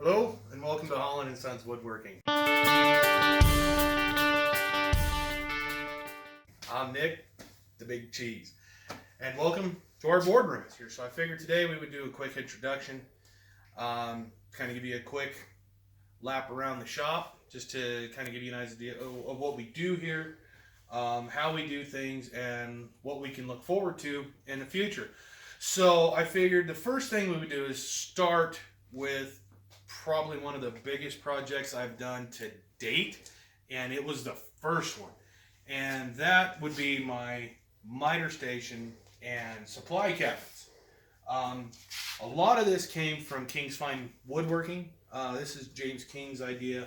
Hello and welcome to Holland and Sons Woodworking. I'm Nick, the Big Cheese, and welcome to our boardroom here. So I figured today we would do a quick introduction, kind of give you a quick lap around the shop, just to kind of give you an idea of what we do here, how we do things, and what we can look forward to in the future. So I figured the first thing we would do is start with probably one of the biggest projects I've done to date, and it was the first one. And that would be my miter station and supply cabinets. A lot of this came from Kings Fine Woodworking. This is James King's idea.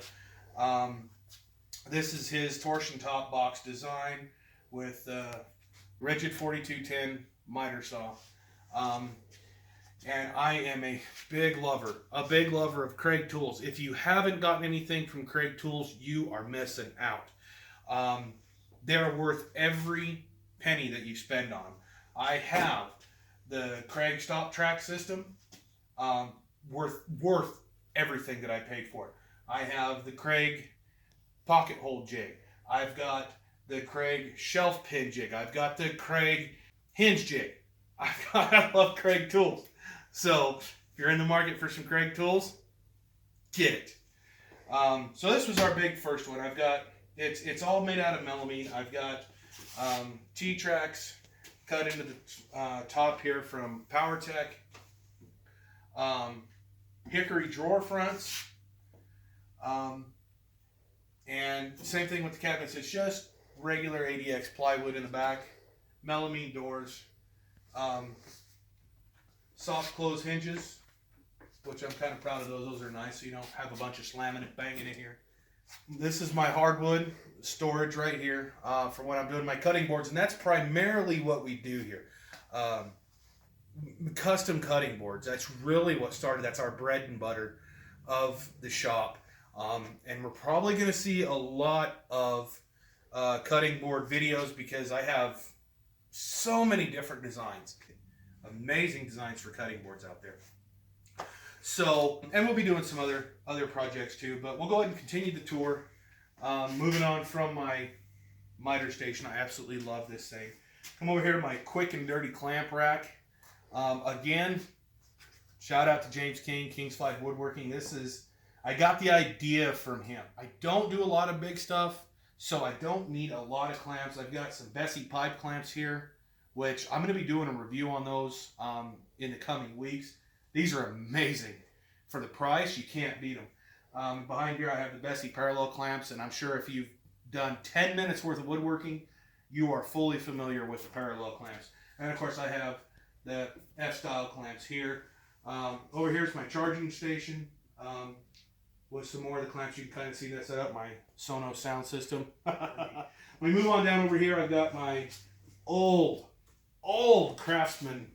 This is his torsion top box design with rigid 4210 miter saw. And I am a big lover of Craig Tools. If you haven't gotten anything from Craig Tools, you are missing out. They're worth every penny that you spend on. I have the Craig stop track system, worth everything that I paid for it. I have the Craig pocket hole jig. I've got the Craig shelf pin jig. I've got the Craig hinge jig. I love Craig Tools. So if you're in the market for some Craig Tools, get it. So this was our big first one. I've got it's all made out of melamine. I've got T-tracks cut into the top here from PowerTech. Hickory drawer fronts. And same thing with the cabinets. It's just regular ADX plywood in the back. Melamine doors. Soft close hinges, which I'm kind of proud of those. Those are nice, so you don't have a bunch of slamming and banging in here. This is my hardwood storage right here for when I'm doing my cutting boards, and that's primarily what we do here. Custom cutting boards. That's really what started. That's our bread and butter of the shop, and we're probably going to see a lot of cutting board videos because I have so many different designs. Amazing designs for cutting boards out there. So, and we'll be doing some other projects too, but we'll go ahead and continue the tour. Moving on from my miter station, I absolutely love this thing. Come over here to my quick and dirty clamp rack. Again, shout out to James King, Kings Fine Woodworking. I got the idea from him. I don't do a lot of big stuff, so I don't need a lot of clamps. I've got some Bessie pipe clamps here, which I'm going to be doing a review on those in the coming weeks. These are amazing. For the price, you can't beat them. Behind here, I have the Bessie parallel clamps, and I'm sure if you've done 10 minutes worth of woodworking, you are fully familiar with the parallel clamps. And of course, I have the F-style clamps here. Over here is my charging station with some more of the clamps. You can kind of see that set up, my Sonos sound system. We move on down over here. I've got my old Craftsman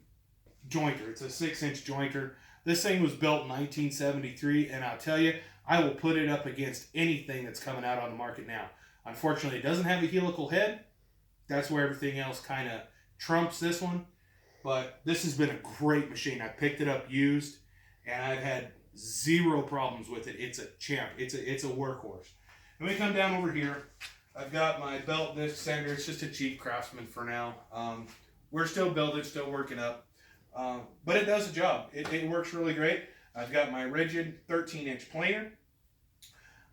jointer. It's a 6-inch jointer. This thing was built in 1973, and I'll tell you, I will put it up against anything that's coming out on the market now. Unfortunately, it doesn't have a helical head. That's where everything else kind of trumps this one. But this has been a great machine. I picked it up used, and I've had zero problems with it. It's a champ. It's a workhorse. Let me come down over here. I've got my belt disc sander. It's just a cheap Craftsman for now. We're still building, still working up. But it does the job. It works really great. I've got my rigid 13-inch planer.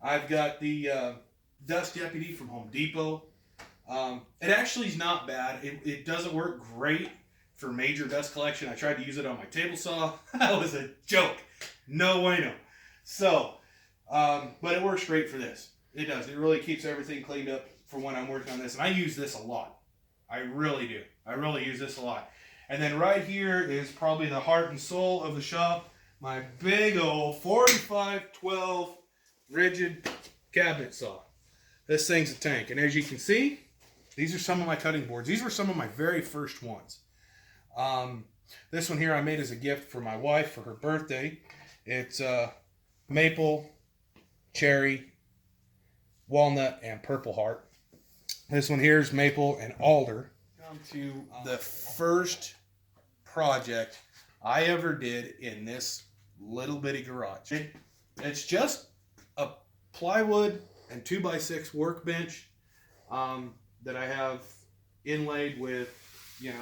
I've got the Dust Deputy from Home Depot. It actually is not bad. It doesn't work great for major dust collection. I tried to use it on my table saw. That was a joke. No bueno. So, but it works great for this. It does. It really keeps everything cleaned up for when I'm working on this. And I use this a lot. I really do. I really use this a lot. And then right here is probably the heart and soul of the shop. My big old 4512 rigid cabinet saw. This thing's a tank. And as you can see, these are some of my cutting boards. These were some of my very first ones. This one here I made as a gift for my wife for her birthday. It's maple, cherry, walnut, and purple heart. This one here is maple and alder. Come to the first project I ever did in this little bitty garage. It's just a plywood and 2x6 workbench that I have inlaid with,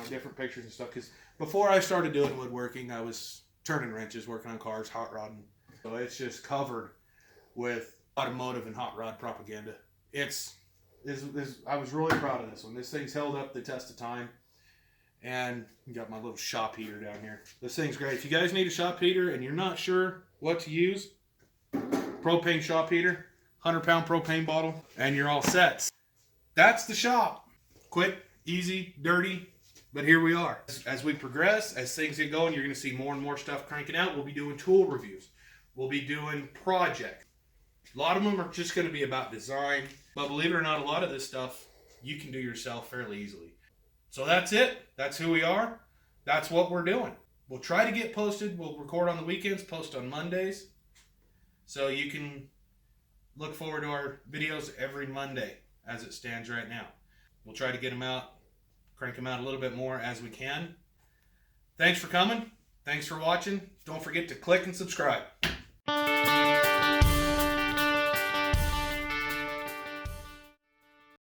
different pictures and stuff. Because before I started doing woodworking, I was turning wrenches, working on cars, hot rodding. So it's just covered with automotive and hot rod propaganda. I was really proud of this one. This thing's held up the test of time. And got my little shop heater down here. This thing's great. If you guys need a shop heater and you're not sure what to use, propane shop heater, 100-pound propane bottle, and you're all set. That's the shop. Quick, easy, dirty, but here we are. As we progress, as things get going, you're going to see more and more stuff cranking out. We'll be doing tool reviews. We'll be doing projects. A lot of them are just going to be about design, but believe it or not, a lot of this stuff you can do yourself fairly easily. So that's it. That's who we are. That's what we're doing. We'll try to get posted. We'll record on the weekends, post on Mondays. So you can look forward to our videos every Monday as it stands right now. We'll try to get them out, crank them out a little bit more as we can. Thanks for coming. Thanks for watching. Don't forget to click and subscribe.